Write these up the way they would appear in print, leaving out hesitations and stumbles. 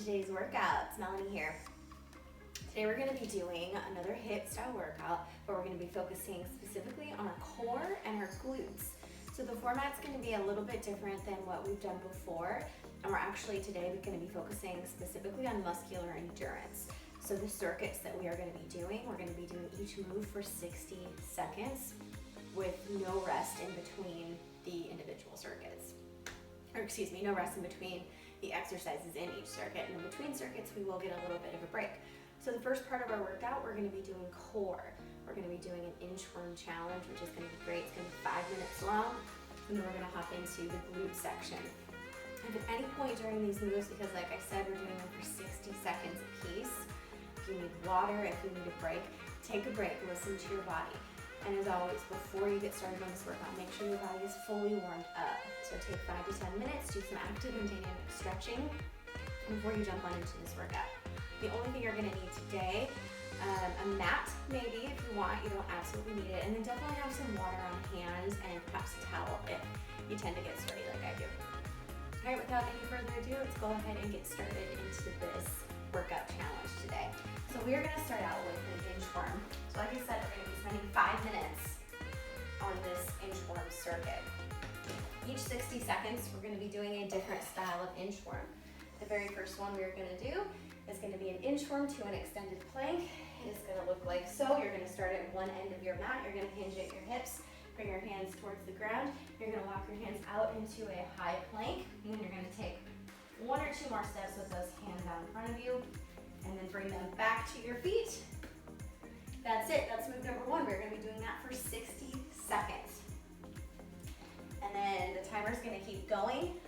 today's workout. It's Melanie here. Today we're going to be doing another HIIT style workout, but we're going to be focusing specifically on our core and our glutes. So the format's going to be a little bit different than what we've done before, and we're actually today going to be focusing specifically on muscular endurance. So the circuits that we are going to be doing, we're going to be doing each move for 60 seconds with no rest in between the individual circuits. Or excuse me, no rest in between the exercises in each circuit. And in between circuits, we will get a little bit of a break. So the first part of our workout, we're going to be doing core. We're going to be doing an inchworm challenge, which is going to be great. It's going to be 5 minutes long. And then we're going to hop into the glute section. If at any point during these moves, because like I said, we're doing them for 60 seconds a piece, if you need water, if you need a break, take a break, listen to your body. And as always, before you get started on this workout, make sure your body is fully warmed up. So take 5 to 10 minutes, do some active and dynamic stretching before you jump on into this workout. The only thing you're gonna need today, a mat maybe if you want, you don't absolutely need it, and then definitely have some water on hand and perhaps a towel if you tend to get sweaty like I do. All right, without any further ado, let's go ahead and get started into this workout challenge today. So we are gonna start out with an inchworm. So like I said, we're gonna be spending 5 minutes on this inchworm circuit. Each 60 seconds, we're gonna be doing a different style of inchworm. The very first one we're gonna do is gonna be an inchworm to an extended plank. It is gonna look like so. You're gonna start at one end of your mat. You're gonna hinge at your hips, bring your hands towards the ground. You're gonna walk your hands out into a high plank, and then you're gonna take 1 or 2 more steps with those hands out in front of you, and then bring them back to your feet. That's it, that's move number 1. We're gonna be doing that for 60 seconds. And then the timer's gonna keep going.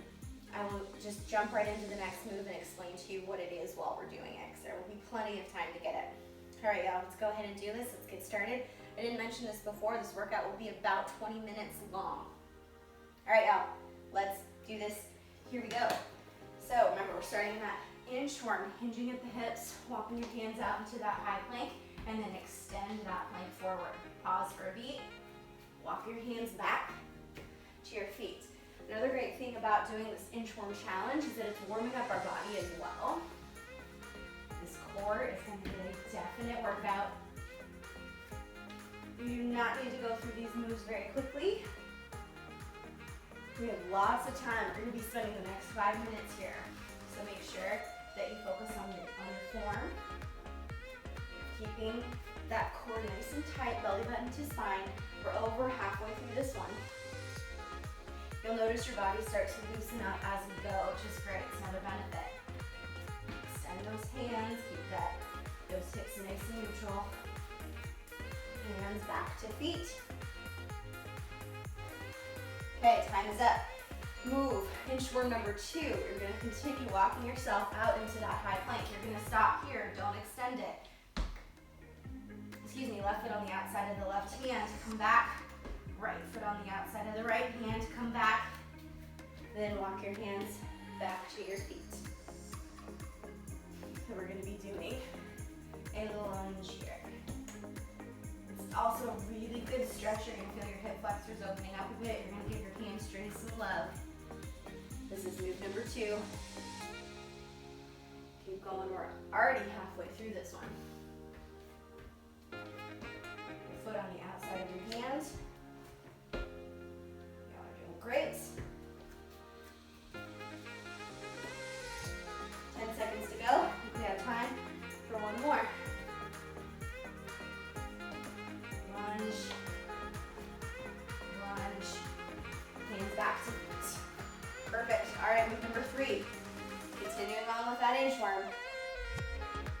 I will just jump right into the next move and explain to you what it is while we're doing it, because there will be plenty of time to get it. All right, y'all, let's go ahead and do this. Let's get started. I didn't mention this before, this workout will be about 20 minutes long. All right, y'all, let's do this. Here we go. So remember, we're starting that inchworm, hinging at the hips, walking your hands out into that high plank, and then extend that plank forward. Pause for a beat, walk your hands back to your feet. Another great thing about doing this inchworm challenge is that it's warming up our body as well. This core is going to be a definite workout. You do not need to go through these moves very quickly. We have lots of time. We're going to be spending the next 5 minutes here. So make sure that you focus on your form. Keeping that core nice and tight, belly button to spine. We're over halfway through this one. You'll notice your body starts to loosen up as we go, which is great. It's another benefit. Extend those hands, keep those hips nice and neutral. Hands back to feet. Okay, time is up. Move, inchworm number 2. You're gonna continue walking yourself out into that high plank. You're gonna stop here, don't extend it. Excuse me, left foot on the outside of the left hand, come back. Right foot on the outside of the right hand, come back. Then walk your hands back to your feet. So we're gonna be doing a lunge here. It's also a really good stretch. You're gonna feel your hip flexors opening up a bit. You're gonna give your hamstrings some love. This is move number 2. Keep going, we're already halfway through this one. Your foot on the outside of your hands. Great. 10 seconds to go. We have time for one more. Lunge. Lunge. Hands back to feet. Perfect. All right, move number 3. Continuing on with that inchworm.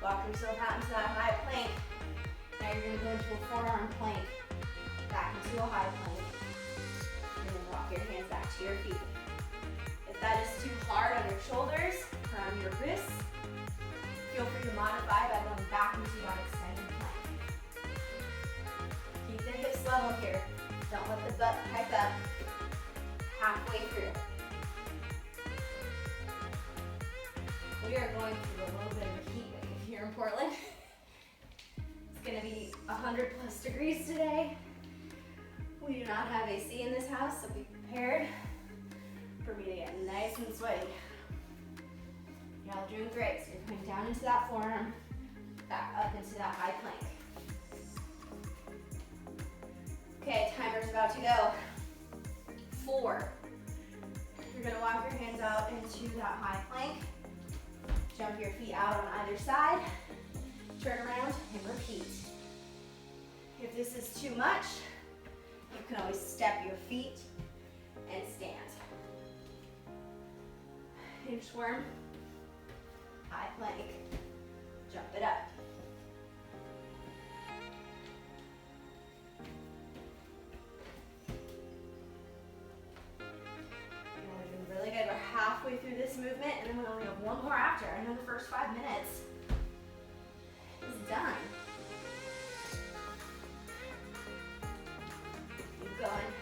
Walk yourself out into that high plank. Now you're going to go into a forearm plank. Back into a high plank. Walk your hands back to your feet. If that is too hard on your shoulders or on your wrists, feel free to modify by going back into that extended plank. Keep the hips level here. Don't let the butt hike up. Halfway through. We are going through a little bit of a heat wave here in Portland. It's going to be 100 plus degrees today. We do not have AC in this house, so be prepared for me to get nice and sweaty. Y'all doing great. So you're coming down into that forearm, back up into that high plank. Okay, timer's about to go. 4. You're gonna walk your hands out into that high plank. Jump your feet out on either side. Turn around and repeat. If this is too much, you can always step your feet and stand. Inchworm, high plank, jump it up. Really good. We're halfway through this movement, and then we only have one more after. I know the first 5 minutes is done. Keep going.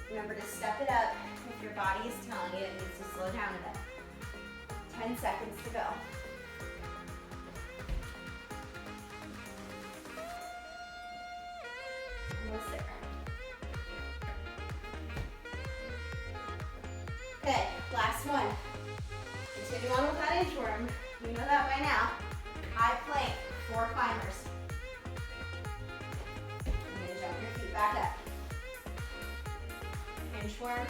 Remember to step it up if your body is telling you it needs to slow down a bit. 10 seconds to go. Almost there. Okay, last one. Continue on with that inchworm. You know that by now. High plank, 4 climbers. And then jump your feet back up. Inchworm,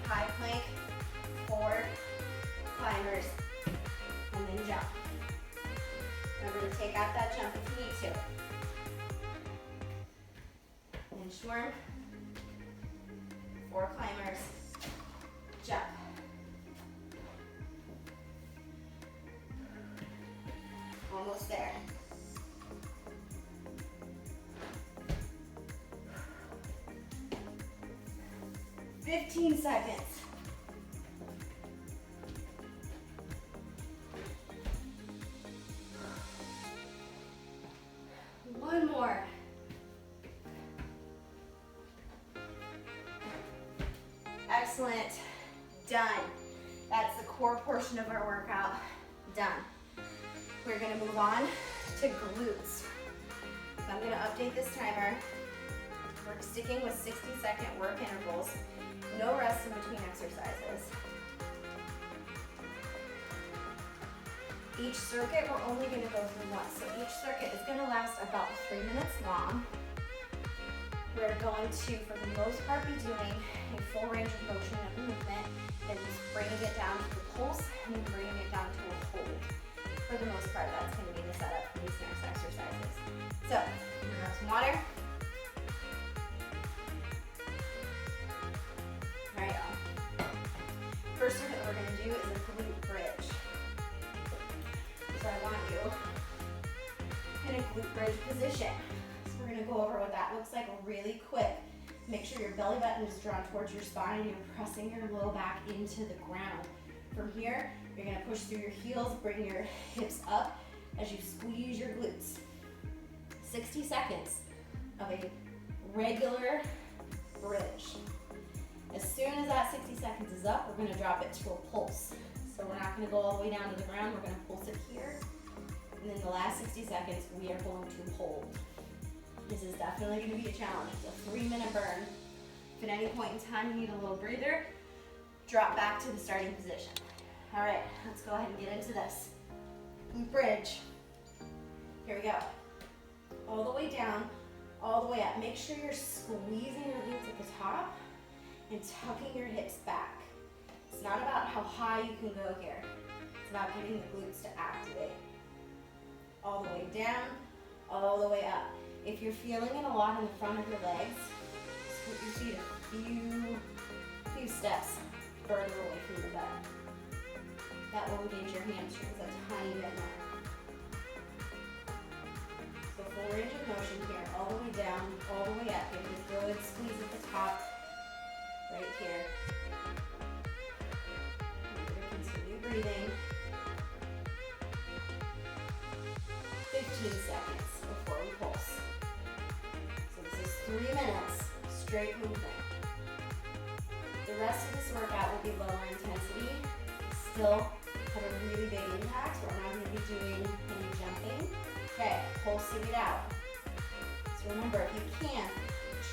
high plank, 4 climbers, and then jump. Remember to take out that jump if you need to. Inchworm, 4 climbers, jump. Almost there. Fifteen seconds. One more. Excellent. Done. That's the core portion of our workout. Done. We're going to move on to glutes. So I'm going to update this timer. We're sticking with 60-second work intervals. No rest in between exercises. Each circuit we're only going to go through once. So each circuit is going to last about 3 minutes long. We're going to, for the most part, be doing a full range of motion and movement, and just bringing it down to the pulse and then bringing it down to a hold. For the most part, that's going to be the setup for these next exercises. So, I'm going to grab some water. All right, y'all. First circuit that we're going to do is a glute bridge. So I want you in a glute bridge position. So we're going to go over what that looks like really quick. Make sure your belly button is drawn towards your spine and you're pressing your low back into the ground. From here, you're going to push through your heels, bring your hips up as you squeeze your glutes. 60 seconds of a regular bridge. As soon as that 60 seconds is up, we're going to drop it to a pulse. So we're not going to go all the way down to the ground, we're going to pulse it here. And then the last 60 seconds, we are going to hold. This is definitely going to be a challenge. It's a 3-minute burn. If at any point in time you need a little breather, drop back to the starting position. All right, let's go ahead and get into this. Glute bridge. Here we go. All the way down, all the way up. Make sure you're squeezing your glutes at the top and tucking your hips back. It's not about how high you can go here. It's about getting the glutes to activate. All the way down, all the way up. If you're feeling it a lot in the front of your legs, scoot your feet a few steps further away from your butt. That will engage your hamstrings a tiny bit more. So full range of motion here, all the way down, all the way up. Give it a good squeeze at the top, right here. Remember to continue breathing. 15 seconds before we pulse. So this is 3 minutes, straight movement. The rest of this workout will be lower intensity, still have a really big impact. We're not going to be doing any jumping. Okay, pulsing it out. So remember, if you can,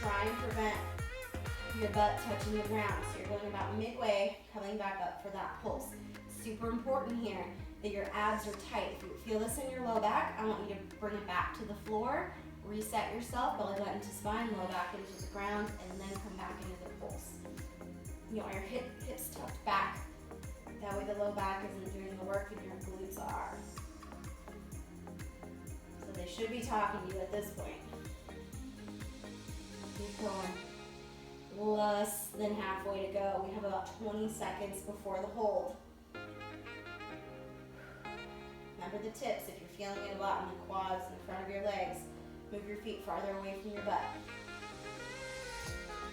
try and prevent your butt touching the ground. So you're going about midway, coming back up for that pulse. Super important here that your abs are tight. If you feel this in your low back, I want you to bring it back to the floor, reset yourself, belly button to spine, low back into the ground, and then come back into the pulse. You want your hips tucked back. That way the low back isn't doing the work and your glutes are. So they should be talking to you at this point. Keep going. Less than halfway to go. We have about 20 seconds before the hold. Remember the tips. If you're feeling it a lot in the quads and the front of your legs, move your feet farther away from your butt.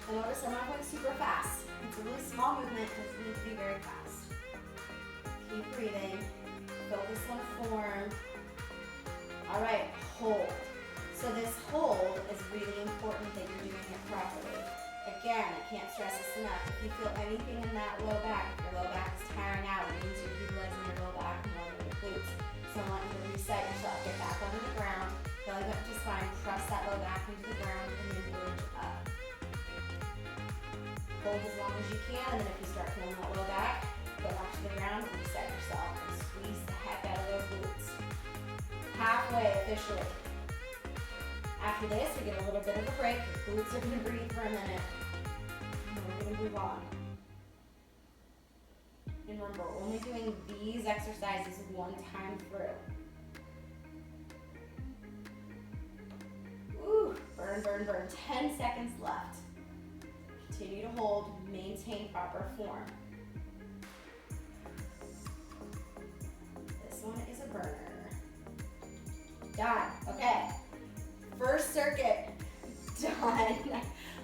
And notice I'm not going super fast. It's a really small movement. It doesn't need to be very fast. Keep breathing. Focus on form. All right, hold. So this hold is really important that you're doing it properly. Again, I can't stress this enough. If you feel anything in that low back, if your low back is tiring out, it means you're utilizing your low back more than your glutes. So I want you to reset yourself. Get back onto the ground. Belly button to spine. Press that low back into the ground and then bridge up. Hold as long as you can, and then if you start feeling that low back, go back to the ground, reset yourself, and squeeze the heck out of those glutes. Halfway officially. After this, we get a little bit of a break. Your glutes are going to breathe for a minute. And then we're going to move on. And remember, we're only doing these exercises one time through. Ooh, burn, burn, burn. 10 seconds left. Continue to hold, maintain proper form. This one is a burner. Done. Okay. First circuit, done.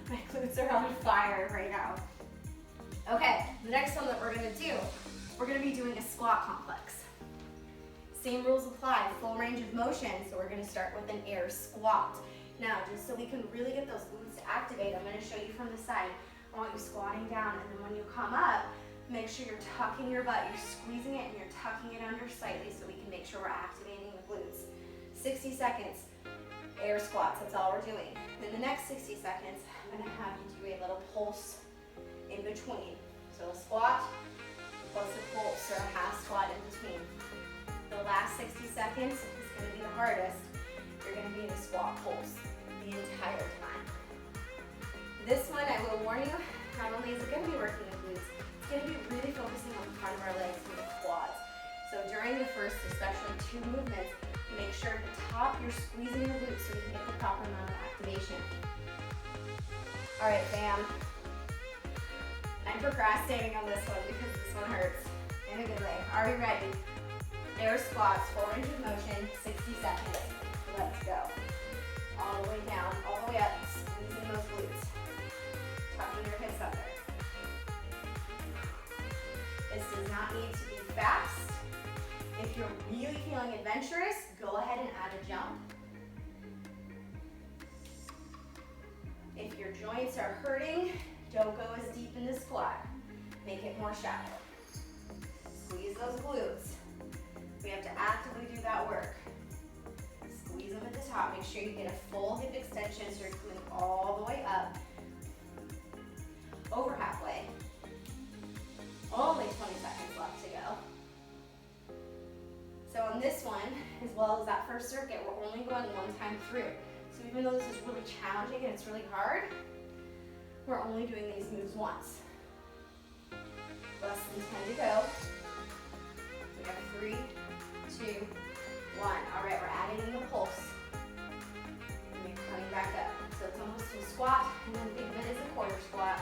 My glutes are on fire right now. Okay, the next one that we're gonna do, we're gonna be doing a squat complex. Same rules apply, full range of motion, so we're gonna start with an air squat. Now, just so we can really get those glutes to activate, I'm gonna show you from the side. I want you squatting down, and then when you come up, make sure you're tucking your butt, you're squeezing it, and you're tucking it under slightly so we can make sure we're activating the glutes. 60 seconds. Air squats, that's all we're doing. In the next 60 seconds, I'm gonna have you do a little pulse in between. So a squat plus a pulse, or a half squat in between. The last 60 seconds is gonna be the hardest. You're gonna be in a squat pulse the entire time. This one, I will warn you, not only is it gonna be working the glutes, it's gonna be really focusing on the front of our legs and the quads. So during the first, especially 2 movements, make sure at the top you're squeezing your glutes so you can get the proper amount of activation. All right, fam. I'm procrastinating on this one because this one hurts in a good way. Are we ready? Air squats, full range of motion, 60 seconds. Let's go. All the way down, all the way up, squeezing those glutes. Tucking your hips under. This does not need to be fast. If you're really feeling adventurous, go ahead and add a jump. If your joints are hurting, don't go as deep in the squat. Make it more shallow. Squeeze those glutes. We have to actively do that work. Squeeze them at the top. Make sure you get a full hip extension so you're coming all the way up. Over halfway. Only 20 seconds left to go. So on this one, as well as that first circuit, we're only going one time through. So even though this is really challenging and it's really hard, we're only doing these moves once. Less than 10 to go. We have 3, 2, 1. All right, we're adding in the pulse. And we're coming back up. So it's almost a squat, and then think of it as a quarter squat.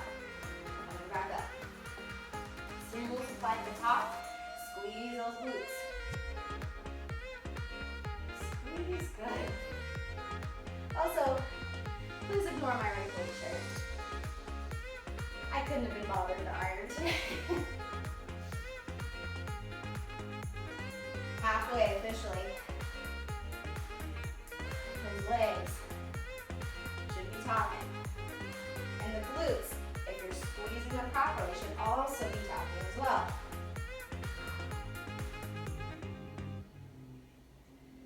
Coming back up. Same rules apply at the top. Squeeze those glutes. Squeeze, good. Also, please ignore my wrinkled shirt. I couldn't have been bothered to iron today. Halfway officially. Those legs should be talking. And the glutes, if you're squeezing them properly, should also be talking as well.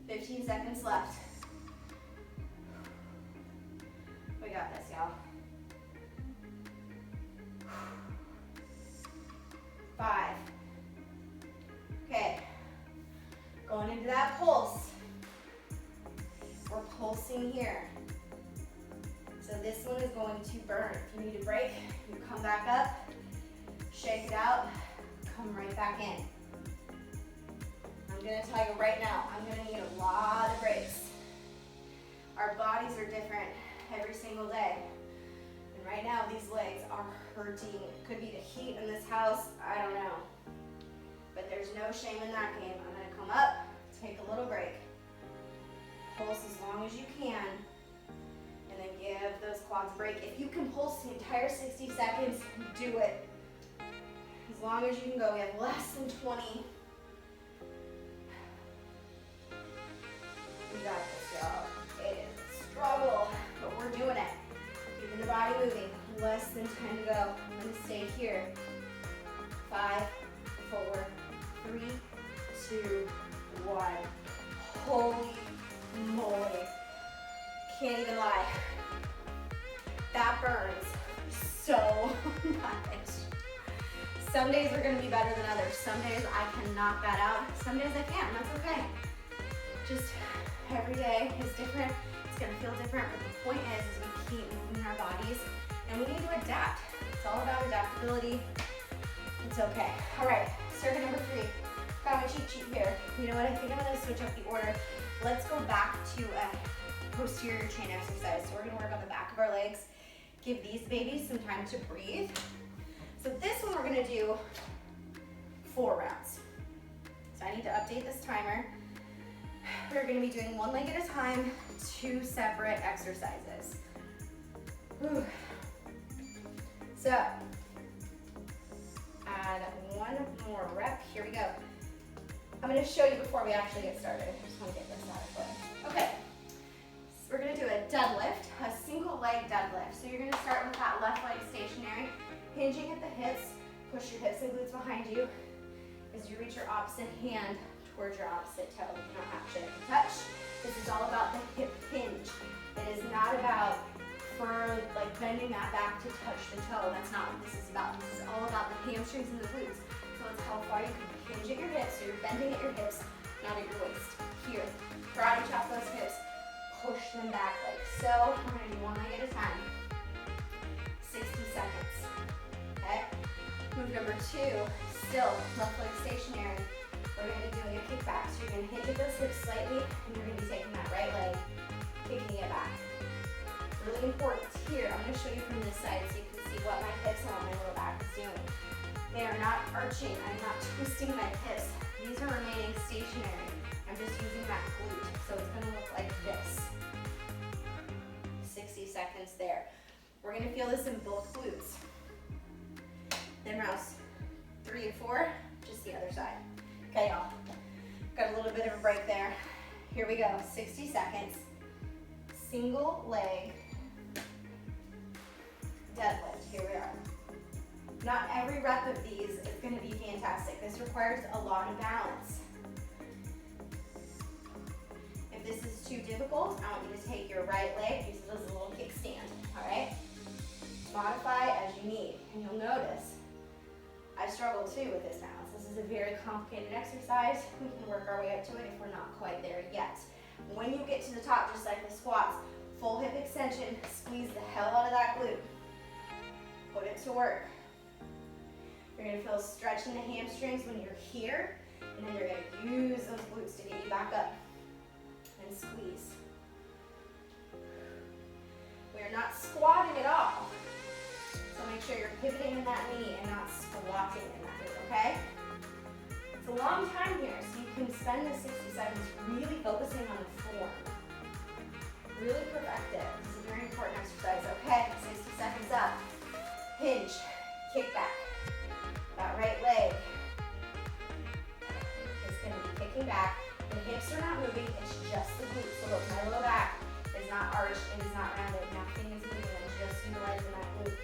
15 seconds left. We got this, y'all. 5, pulse. We're pulsing here. So this one is going to burn. If you need a break, you come back up, shake it out, come right back in. I'm gonna tell you right now, I'm gonna need a lot of breaks. Our bodies are different every single day. And right now, these legs are hurting. It could be the heat in this house, I don't know. But there's no shame in that game. I'm gonna come up, take a little break. Pulse as long as you can, and then give those quads a break. If you can pulse the entire 60 seconds, do it. As long as you can go. We have less than 20. We got this, y'all. It is a struggle, but we're doing it. Keeping the body moving. Less than 10 to go. I'm gonna stay here. 5, 4, 3, 2, 1. Holy moly. Can't even lie. That burns so much. Some days are gonna be better than others. Some days I can knock that out. Some days I can't, and that's okay. Just every day is different. It's gonna feel different, but the point is we keep moving our bodies and we need to adapt. It's all about adaptability. It's okay. All right, circuit number 3. Got my cheat sheet here. You know what, I think I'm gonna switch up the order. Let's go back to a posterior chain exercise. So we're gonna work on the back of our legs. Give these babies some time to breathe. So this one we're gonna do 4 rounds. So I need to update this timer. We're gonna be doing 1 leg at a time, 2 separate exercises. Whew. So, add 1 more rep, here we go. I'm gonna show you before we actually get started. I just wanna get this out of the way. Okay, so we're gonna do a deadlift, a single leg deadlift. So you're gonna start with that left leg stationary, hinging at the hips, push your hips and glutes behind you as you reach your opposite hand towards your opposite toe. You don't actually have to touch. This is all about the hip hinge. It is not about bending that back to touch the toe. That's not what this is about. This is all about the hamstrings and the glutes. So it's how far you can hinge at your hips, so you're bending at your hips, not at your waist. Here, karate chop those hips, push them back like so. We're gonna do 1 leg at a time. 60 seconds, okay? Move number 2, still left leg stationary. We're gonna be doing a kickback. So you're gonna hinge at those hips slightly, and you're gonna be taking that right leg, kicking it back. Really important here, I'm gonna show you from this side so you can see what my hips and what my lower back is doing. They are not arching, I'm not twisting my hips. These are remaining stationary. I'm just using that glute, so it's gonna look like this. 60 seconds there. We're gonna feel this in both glutes. Then rounds 3 and 4, just the other side. Okay, y'all, got a little bit of a break there. Here we go, 60 seconds. Single leg deadlift, here we are. Not every rep of these is gonna be fantastic. This requires a lot of balance. If this is too difficult, I want you to take your right leg, use it as a little kickstand, all right? Modify as you need, and you'll notice, I struggle too with this balance. This is a very complicated exercise. We can work our way up to it if we're not quite there yet. When you get to the top, just like the squats, full hip extension, squeeze the hell out of that glute. Put it to work. You're gonna feel a stretch in the hamstrings when you're here, and then you're gonna use those glutes to get you back up and squeeze. We are not squatting at all. So make sure you're pivoting in that knee and not squatting in that knee, okay? It's a long time here, so you can spend the 60 seconds really focusing on the form. Really perfect it. This is a very important exercise, okay? 60 seconds up. Hinge, kick back. That right leg is gonna be kicking back. The hips are not moving, it's just the glutes. So look, my low back is not arched, it is not rounded, nothing is moving, I'm just utilizing that glute.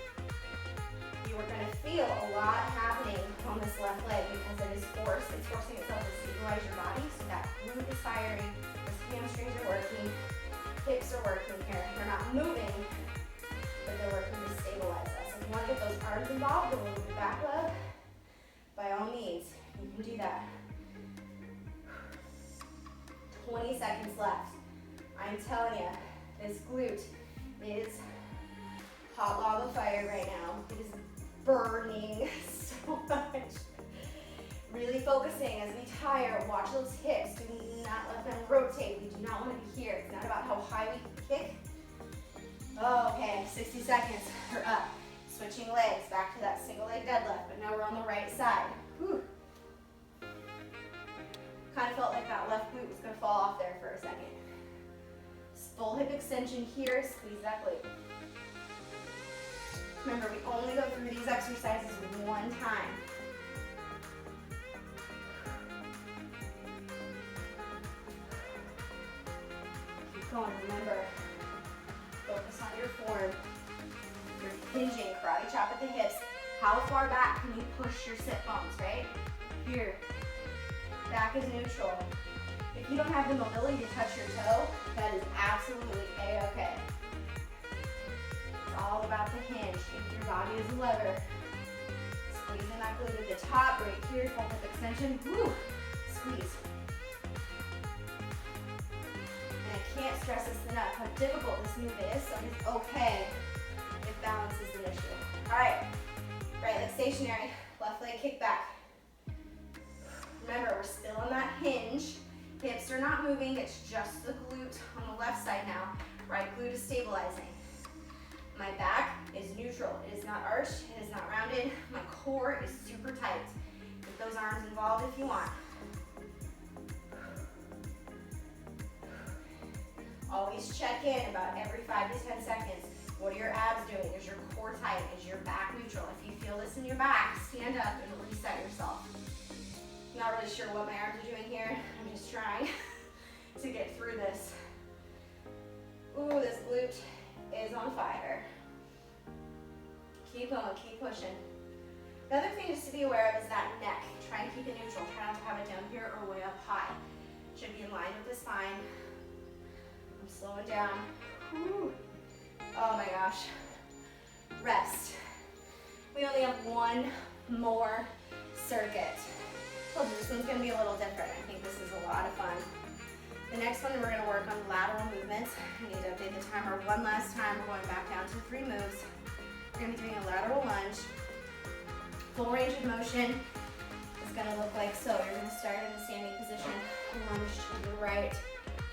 You are gonna feel a lot happening on this left leg because it is forced. It's forcing itself to stabilize your body, so that glute is firing, the hamstrings are working, hips are working here. They're not moving, but they're working to stabilize us. If you wanna get those arms involved, a little bit back leg, by all means, you can do that. 20 seconds left. I'm telling you, this glute is hot lava fire right now. It is burning so much. Really focusing as we tire. Watch those hips. Do not let them rotate. We do not want to be here. It's not about how high we can kick. Okay, 60 seconds. We're up. Switching legs back to that single leg deadlift, but now we're on the right side. Whew. Kind of felt like that left glute was going to fall off there for a second. Full hip extension here, squeeze that glute. Remember, we only go through these exercises one time. Keep going, remember, focus on your form. You're hinging, karate chop at the hips. How far back can you push your sit bones, right? Here. Back is neutral. If you don't have the mobility to touch your toe, that is absolutely A-okay. It's all about the hinge. Think your body is a lever. Squeezing that glute at the top, right here, full hip extension. Woo! Squeeze. And I can't stress this enough, how difficult this move is, so it's okay if balance is an issue. All right, right leg stationary, left leg kick back. Remember, we're still on that hinge. Hips are not moving, it's just the glute on the left side now. Right glute is stabilizing. My back is neutral. It is not arched, it is not rounded. My core is super tight. Get those arms involved if you want. Always check in about every 5 to 10 seconds. What are your abs doing? Is your core tight? Is your back neutral? If you feel this in your back, stand up and reset yourself. Not really sure what my arms are doing here. I'm just trying to get through this. Ooh, this glute is on fire. Keep going, keep pushing. The other thing just to be aware of is that neck. Try and keep it neutral. Try not to have it down here or way up high. Should be in line with the spine. I'm slowing down. Ooh. Oh my gosh. Rest. We only have one more circuit. Oh, this one's going to be a little different. I think this is a lot of fun. The next one, we're going to work on lateral movements. I need to update the timer one last time. We're going back down to 3 moves. We're going to be doing a lateral lunge. Full range of motion is going to look like so. You're going to start in the standing position, lunge to the right,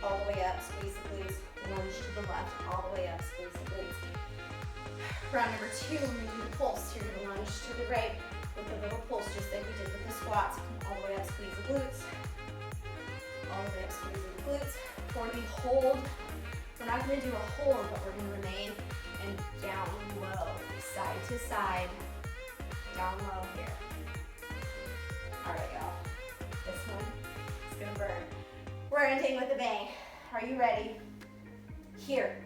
all the way up, squeeze the glutes, lunge to the left, all the way up, squeeze the glutes. Round number 2, we're going to do the pulse. You're going to lunge to the right with a little pulse, just like we did with the squats. All the way up, squeeze the glutes. All the way up, squeeze the glutes. For the hold, we're not going to do a hold, but we're going to remain and down low, side to side, down low here. All right, y'all. This one is going to burn. We're ending with a bang. Are you ready? Here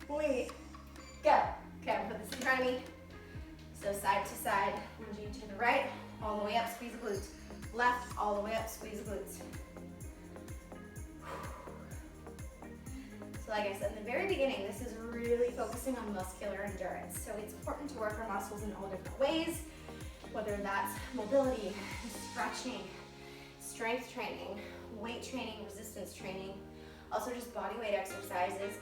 we go. Okay, I'll put this in front of me. So side to side, lunging to the right, all the way up, squeeze the glutes. Left, all the way up, squeeze the glutes. So like I said in the very beginning, this is really focusing on muscular endurance. So it's important to work our muscles in all different ways, whether that's mobility, stretching, strength training, weight training, resistance training, also just body weight exercises.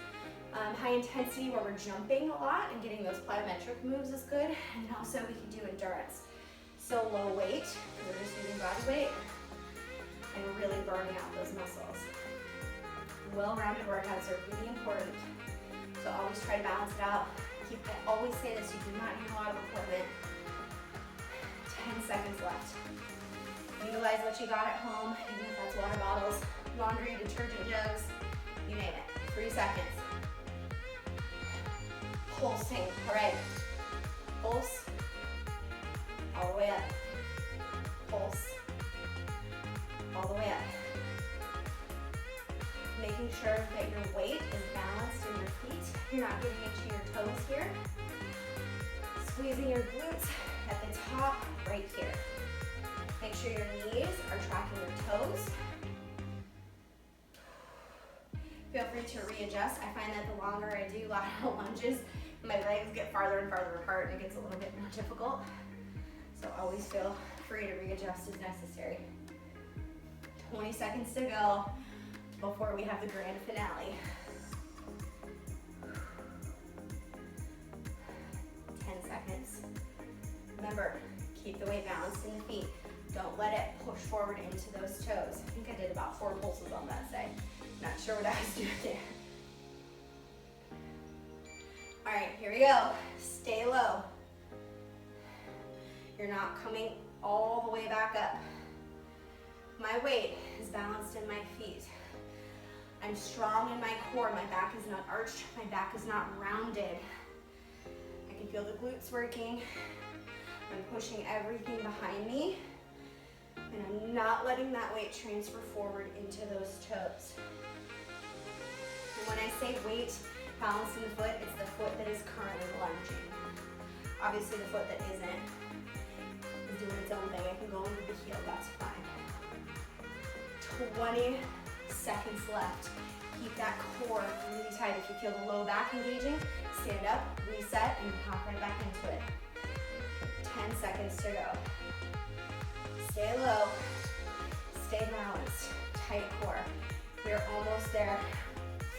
High intensity where we're jumping a lot and getting those plyometric moves is good. And also we can do endurance. So low weight, we're just using body weight and really burning out those muscles. Well-rounded workouts are really important. So always try to balance it out. I always say this, you do not need a lot of equipment. 10 seconds left. Utilize what you got at home, even if that's water bottles, laundry, detergent jugs, you name it. 3 seconds. Pulsing, all right. Pulse, all the way up. Pulse, all the way up. Making sure that your weight is balanced in your feet. You're not getting into your toes here. Squeezing your glutes at the top, right here. Make sure your knees are tracking your toes. Feel free to readjust. I find that the longer I do lateral lunges, my legs get farther and farther apart and it gets a little bit more difficult. So always feel free to readjust as necessary. 20 seconds to go. before we have the grand finale. 10 seconds. Remember, keep the weight balanced in the feet. Don't let it push forward into those toes. I think I did about 4 pulses on that side. Not sure what I was doing there. All right, here we go. Stay low. You're not coming all the way back up. My weight is balanced in my feet. I'm strong in my core. My back is not arched. My back is not rounded. I can feel the glutes working. I'm pushing everything behind me. And I'm not letting that weight transfer forward into those toes. And when I say weight balanced in the foot, it's the foot that is currently lunging. Obviously the foot that isn't is doing its own thing. I can go into the heel, that's fine. 20 seconds left. Keep that core really tight. If you feel the low back engaging, stand up, reset, and hop right back into it. 10 seconds to go. Stay low, stay balanced, tight core. We're almost there.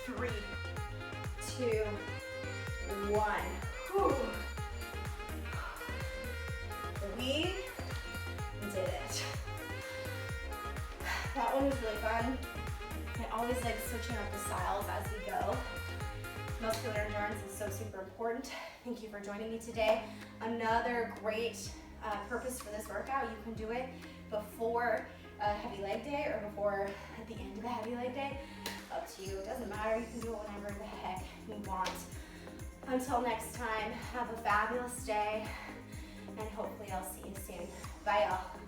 3, 2, 1. Whew. We did it. That one was really fun. I always like switching up the styles as we go. Muscular endurance is so super important. Thank you for joining me today. Another great purpose for this workout, you can do it before a heavy leg day or before at the end of a heavy leg day. Up to you, it doesn't matter. You can do it whenever the heck you want. Until next time, have a fabulous day, and hopefully I'll see you soon. Bye y'all.